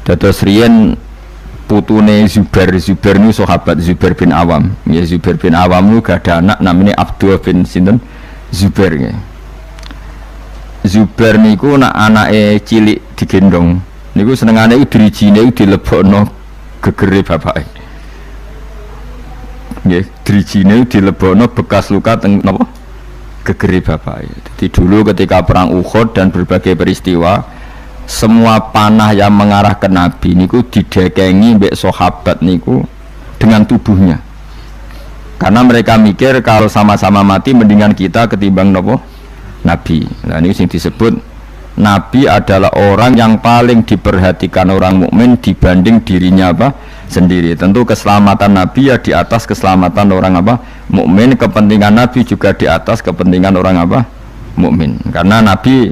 Dados riyen putune Zubair ini sahabat Zubair bin Awam. Ya Zubair bin Awam itu gak ada anak namanya Abdullah bin sinten Zubair ya. Zubair niku nak anake cilik digendong. Niku senengane drijine dilebokno gegere bapake. Nggih, drijine dilebokno bekas luka teng napa? Gegere bapake. Jadi dulu ketika perang Uhud dan berbagai peristiwa semua panah yang mengarah ke Nabi niku didekengi mbek sahabat niku dengan tubuhnya. Karena mereka mikir kalau sama-sama mati mendingan kita ketimbang nopo Nabi. Nah ini yang disebut Nabi adalah orang yang paling diperhatikan orang mukmin dibanding dirinya apa sendiri. Tentu keselamatan Nabi ya di atas keselamatan orang apa mukmin, kepentingan Nabi juga di atas kepentingan orang apa mukmin. Karena Nabi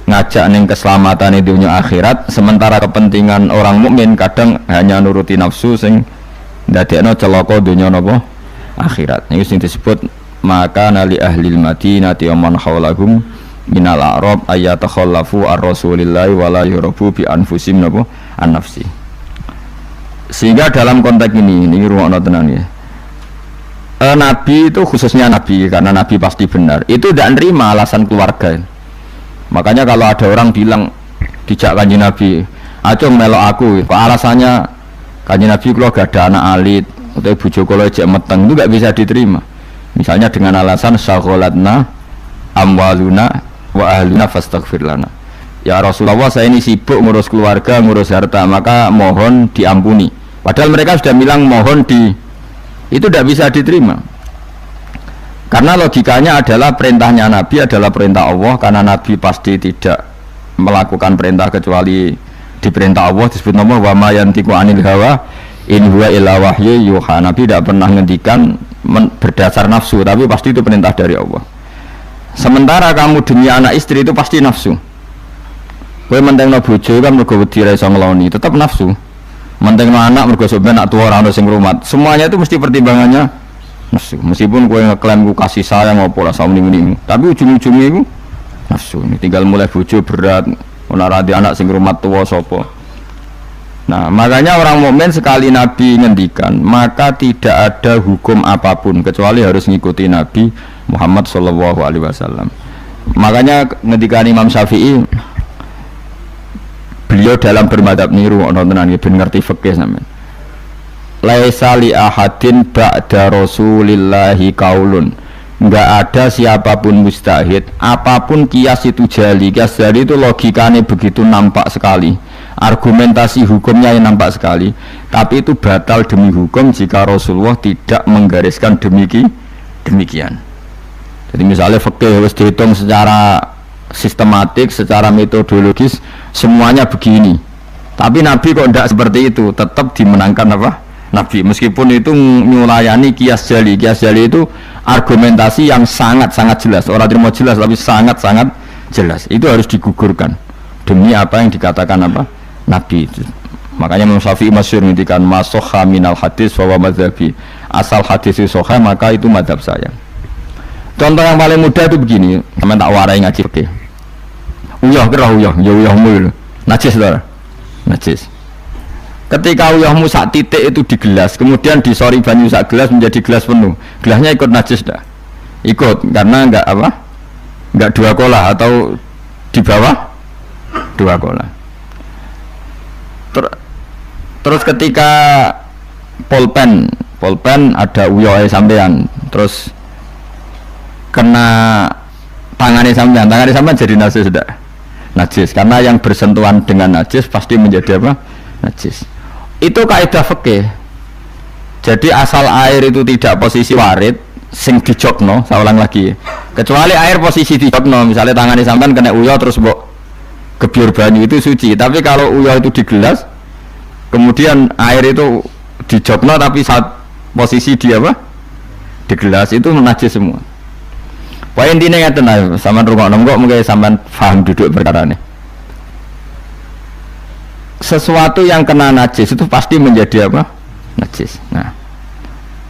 ngajak ning keselamatan di dunia akhirat, sementara kepentingan orang mukmin kadang hanya nuruti nafsu sing ndadekno celaka dunia napa akhirat. Ini sing disebut maka nali ahlil madinati wa man haulahum minal a'rab ayatakhallafu ar-rasulillahi wa la yurabu bi anfusim napa an-nafsi. Sehingga dalam konteks ini rumakno tenan ya. Nabi itu khususnya Nabi karena Nabi pasti benar. Itu tidak nerima alasan keluarga. Makanya kalau ada orang bilang dijak Kanjeng Nabi, "Aco melok aku." Kok alasannya Kanjeng Nabi kalau gak ada anak alit atau bojo kula jek meteng, itu gak bisa diterima. Misalnya dengan alasan syaghalatna amwaluna wa ahluna fastaghfir lana. Ya Rasulullah, saya ini sibuk ngurus keluarga, ngurus harta, maka mohon diampuni. Padahal mereka sudah bilang mohon itu tidak bisa diterima. Karena logikanya adalah perintahnya Nabi adalah perintah Allah, karena Nabi pasti tidak melakukan perintah kecuali diperintah Allah. Disebut nama wa ma yantiqu anil hawa in huwa illa wahyu yuha. Nabi tidak pernah ngendikan berdasar nafsu, tapi pasti itu perintah dari Allah. Sementara kamu demi anak istri itu pasti nafsu. Kowe mentengno bojo kan mergo wedi ra iso ngeloni, tetap nafsu. Mentengno anak mergo sampeyan nak tuwa ora ono sing ngrumat. Semuanya itu mesti pertimbangannya nafsu. Meskipun kowe ngeklaim ku kasih sayang apa lah samuni-muni, tapi ujung-ujungnya itu nafsu. Ini tinggal mulai bojo berat, ora radi anak sing ngrumat tuwa sapa. Nah, makanya orang mukmin sekali Nabi ngendikan, maka tidak ada hukum apapun kecuali harus mengikuti Nabi Muhammad sallallahu alaihi wasallam. Makanya ngendikan Imam Syafi'i, beliau dalam bermadhab niru ana tenan ben ngerti fikih sampean. Laisa li ahadin ba'da rasulillahi kaulun. Enggak ada siapapun mustahid, apapun kias itu jali. Kias jali itu logikanya begitu nampak sekali, argumentasi hukumnya yang nampak sekali, tapi itu batal demi hukum jika Rasulullah tidak menggariskan demikian. Jadi misalnya fikih harus dihitung secara sistematik, secara metodologis, semuanya begini, tapi Nabi kok tidak seperti itu, tetap dimenangkan apa? Nabi, meskipun itu melayani kias jali. Kias jali itu argumentasi yang sangat-sangat jelas, orang terima jelas tapi sangat-sangat jelas, itu harus digugurkan demi apa yang dikatakan apa? Nabi itu. Makanya Imam Syafi'i masyhur ngendikan masokha minal hadis wa madzhabi, asal hadis itu sahih maka itu madhab saya. Contoh yang paling mudah itu begini, sampeyan tak warai ngaji fikih. Uyah mulu. Najis lho. Najis. Ketika uyahmu sak titik itu di gelas, kemudian disori banyu sak gelas menjadi gelas penuh, gelasnya ikut najis dah? Ikut, karena enggak apa? Enggak dua kolah atau di bawah dua kolah. Terus ketika polpen ada uyah sampean, terus kena tangannya sampean jadi najis sudah. Najis, karena yang bersentuhan dengan najis pasti menjadi apa? Najis. Itu kaidah fikih. Jadi asal air itu tidak posisi warid sing dijokno, saya ulang lagi, kecuali air posisi dijokno, misalnya tangannya sampean kena uyah terus mbok gebyur banyu, itu suci. Tapi kalau uyah itu di gelas kemudian air itu dijokno tapi saat posisi dia apa? Di gelas, itu najis semua. Poin intinya ngeten ae, sampean rungokno kok mungkin sampean paham duduk perkara ini. Sesuatu yang kena najis itu pasti menjadi apa? Najis. Nah,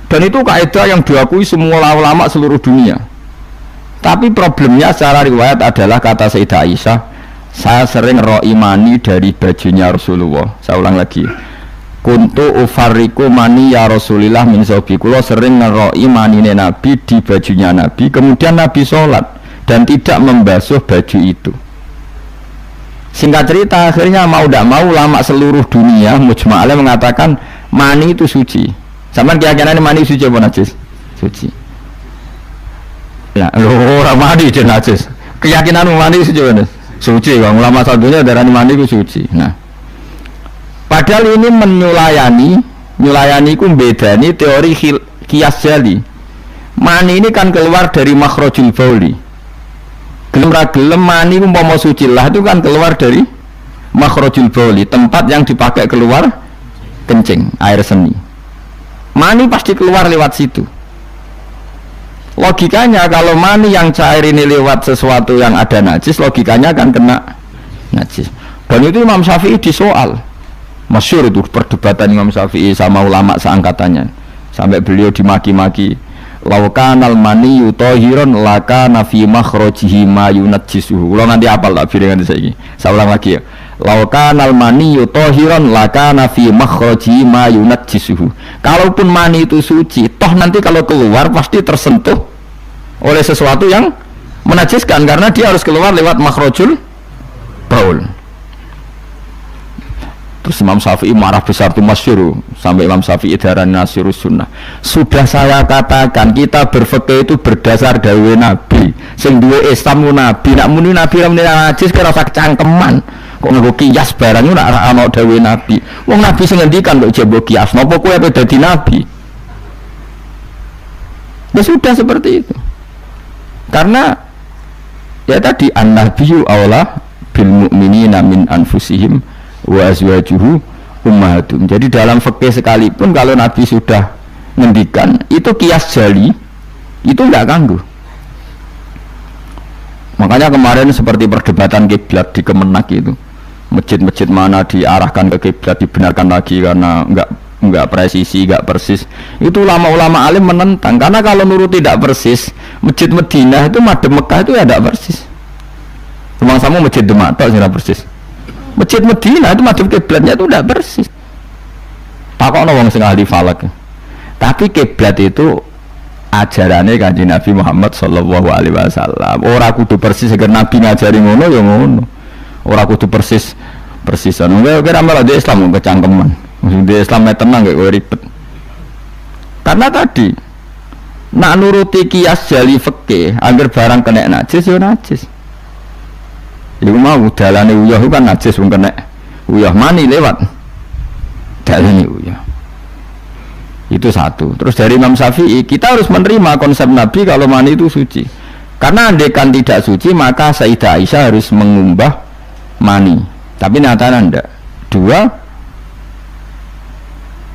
dan itu kaidah yang diakui semua ulama seluruh dunia. Tapi problemnya secara riwayat adalah kata Sayyidah Aisyah, saya sering roi mani dari bajunya Rasulullah. Saya ulang lagi, kuntu ufariku mani ya Rasulillah min sobi, kulo sering ngeroi manine Nabi di bajunya Nabi, kemudian Nabi sholat dan tidak membasuh baju itu. Singkat cerita, akhirnya mau tidak mau ulama seluruh dunia mujma'alah mengatakan mani itu suci. Sampai keyakinan mani suci apa najis? Suci. Ya, orang mani itu najis. Keyakinan mani suci apa? Suci. Wong ulama satunya darah mani itu suci. Nah, padahal ini menyulayani ku bedani teori kias jali. Mani ini kan keluar dari makhrajul bauli. Gelem ra gelem mani umpama suci lah itu kan keluar dari makhrajul bauli, tempat yang dipakai keluar kencing, air seni. Mani pasti keluar lewat situ. Logikanya kalau mani yang cair ini lewat sesuatu yang ada najis, logikanya akan kena najis. Dan itu Imam Syafi'i disoal. Masyhur itu perdebatan Imam Syafi'i sama ulama seangkatannya. Sampai beliau dimaki-maki. Laukanal mani yutohiron laka nafi makhrojihi ma yunajjisuhu. Kalau nanti apal tak bilangan saya saya ulang lagi ya. Laukanal mani yutohiron laka nafi makhrojihi ma yunajjisuhu. Kalaupun mani itu suci, toh nanti kalau keluar pasti tersentuh oleh sesuatu yang menajiskan, karena dia harus keluar lewat makhrajul baul. Terus Imam Syafi'i marah besar itu masyhur, sampai Imam Syafi'i darah nasirus sunnah. Sudah saya katakan kita berfikih itu berdasar dawuh Nabi. Sing duwe Islam Nabi, nak muni Nabi ramene najis kira sak cangkeman. Kok nggo kias barang itu nak ana dawuh Nabi. Wong Nabi sing ngendikan kok jebo kias, napa kowe ape dadi nabi? Ya sudah seperti itu. Karena ya tadi an-nabiyyu aula bil mu'minina min anfusihim wa azwajuhu ummahatum. Jadi dalam fikih sekalipun kalau Nabi sudah ngendikan itu kias jali, itu enggak ganggu. Makanya kemarin seperti perdebatan kiblat di Kemenak itu, masjid-masjid mana diarahkan ke kiblat dibenarkan lagi karena enggak presisi, enggak persis. Itu ulama-ulama alim menentang, karena kalau nurut tidak persis, masjid Madinah itu madhep Mekah itu ya enggak persis. Rumah sama masjid Demak tok sing persis. Masjid Madinah itu madhep kiblatnya itu tidak persis. Takokno wong sing ahli falak. Tapi kiblat itu ajarannya Kanjeng Nabi Muhammad sallallahu alaihi wasallam. Ora kudu persis agar Nabi ngajari ngono ya ngono. Ora kudu persisan. Kira malah di Islam kecangkeman. Di Islam tenang gak ribet. Karena tadi nak nuruti kias jali fikih, agar barang kena najis ya najis. Iku mau dalane uyah kan najis wong kena uyah mani lewat dalane uyah. Itu satu. Terus dari Imam Syafi'i kita harus menerima konsep Nabi kalau mani itu suci. Karena andaikan tidak suci maka Sayyidah Aisyah harus mengumbah mani. Tapi nyatanya ndak. Dua,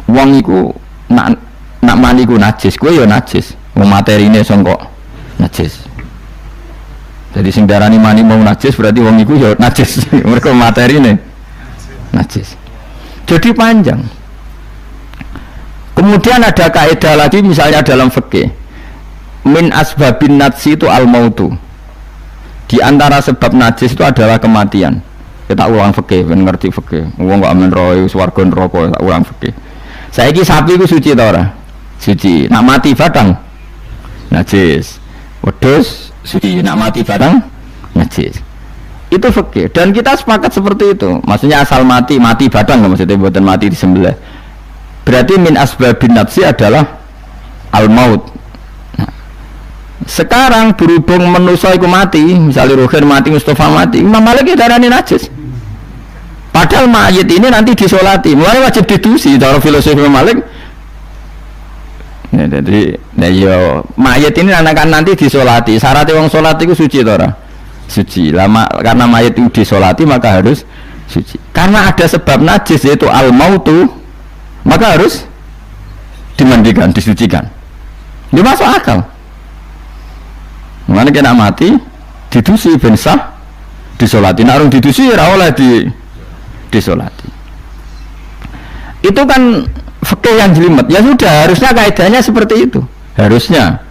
wong iku nak mani ku najis, kowe ya najis. Wong materine sangka najis. Jadi sing darani mani mau najis berarti wong iku ya najis. Mereka materine najis. Jadi panjang. Kemudian ada kaidah lagi misalnya dalam fikih. Min asbabin najsi itu al-mautu. Di antara sebab najis itu adalah kematian. Kita ulang fikih, ben ngerti fikih. Wong kok amen roe swarga neraka, tak ulang fikih. Saiki sapi iku suci ta ora? Suci. Nak mati batang najis. Wedhus suci, nak mati batang najis. Itu fikih dan kita sepakat seperti itu. Maksudnya asal mati batang, maksudnya buatan mati disembelih. Berarti min asbabin najsi adalah al-maut. Nah, sekarang berhubung manusia itu mati, misalnya Rohin mati, Mustafa mati, Imam Malik darani najis. Padahal mayit ini nanti disolati, mulai wajib didusi. Cara filosofi Imam Malik. Ya, jadi, mayit ini akan nanti disolati. Syaratnya wong solati itu suci, tora. Suci. Lama karena mayit itu disolati maka harus suci. Karena ada sebab najis yaitu al-mautu, maka harus dimandikan, disucikan. Dia masuk akal. Mana kena mati, didusi bensah, disolati. Narung didusi, rawoleh disolati. Itu kan fikih yang jelimet. Ya sudah, harusnya kaidahnya seperti itu. Harusnya.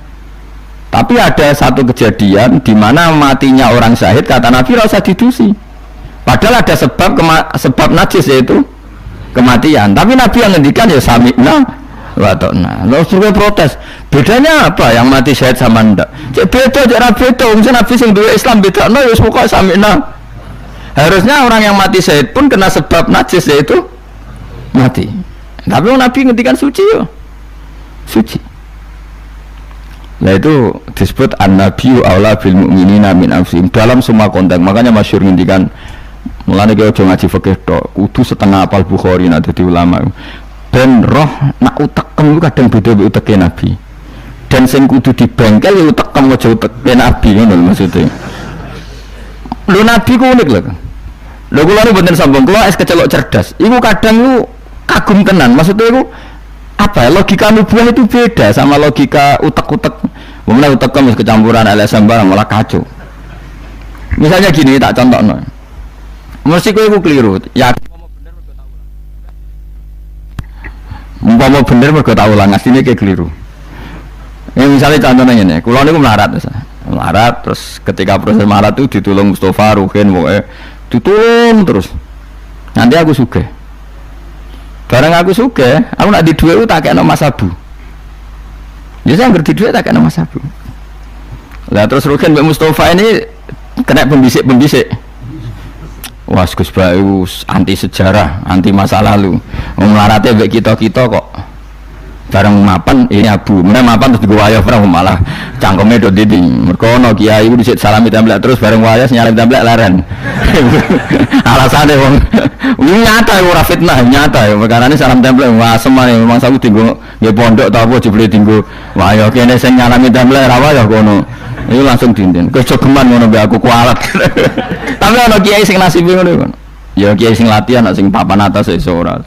Tapi ada satu kejadian di mana matinya orang syahid, kata Nabi rasa didusi. Padahal ada sebab najis yaitu kematian. Tapi Nabi yang ngendikan ya sami'na wa ta'na. Lalu suruh protes. Bedanya apa yang mati syahid sama ndak? Cek beda cara beda. Mungkin Nabi sing duwe Islam beda. No ya pokoke sami'na. Harusnya orang yang mati syahid pun kena sebab najis yaitu mati. Tapi Nabi ngendikan suci yo. Suci. Nah itu disebut an-nabiyyu aula bil mu'minina min anfusihim dalam semua konteks. Makanya masyhur ngendikan mulane ki aja ngaji fikih tok, kudu setengah apal Bukhari nek dadi ulama. Ben roh nak utekem kadang beda mbek uteke Nabi. Dan sing kudu dibengkel ya utekem aja uteke Nabi ngono maksudnya. Lho Nabi ku unik lho. Lho kula niku mboten sombong, kula es kecelok cerdas. Iku kadang lu kagum tenan. Maksudnya iku apa logika nubuah itu beda sama logika utek-utek. Mulai utekem wis kecampuran LSM barang malah kacau. Misalnya gini tak contohno. Mesti kowe iku keliru. Ya umpama bener mergo tak ulang asline kayak keliru. Misalnya contohnya ngene, kula niku melarat terus ketika proses melarat itu ditulung Mustafa Ruhin pokoke ditulung terus. Nanti aku sugih. Barang aku sugih, aku nak di dhuwit tak kena Mas Abu. Ya saya ngerti dhuwit tak kena Mas Abu. Lah terus Ruhin mbek Mustafa ini kena pembisik. Wah, Gus Bayu anti sejarah, anti masa lalu. Melaratnya mbek kita-kita kok. Bareng mapan ini Abu. Mulai mapan terus digo wayah bareng malah cangkeme do didi. Mergo ono kiai iku dhisik salami templek terus bareng wayah nyalami templek leren. Alasane wong nyata ora fitnah, nyata ya. Perkarane salam templek wah semane memang saku dienggo nggih pondok ta apa jebule dienggo wayah kene sing nyalami templek ra wayah kono. Iku langsung dinten. Kejogeman ngono mbek aku kualat. Tapi ono kiai sing nasibe ngono. Ya kiai sing latihan sing papan atas iso ora.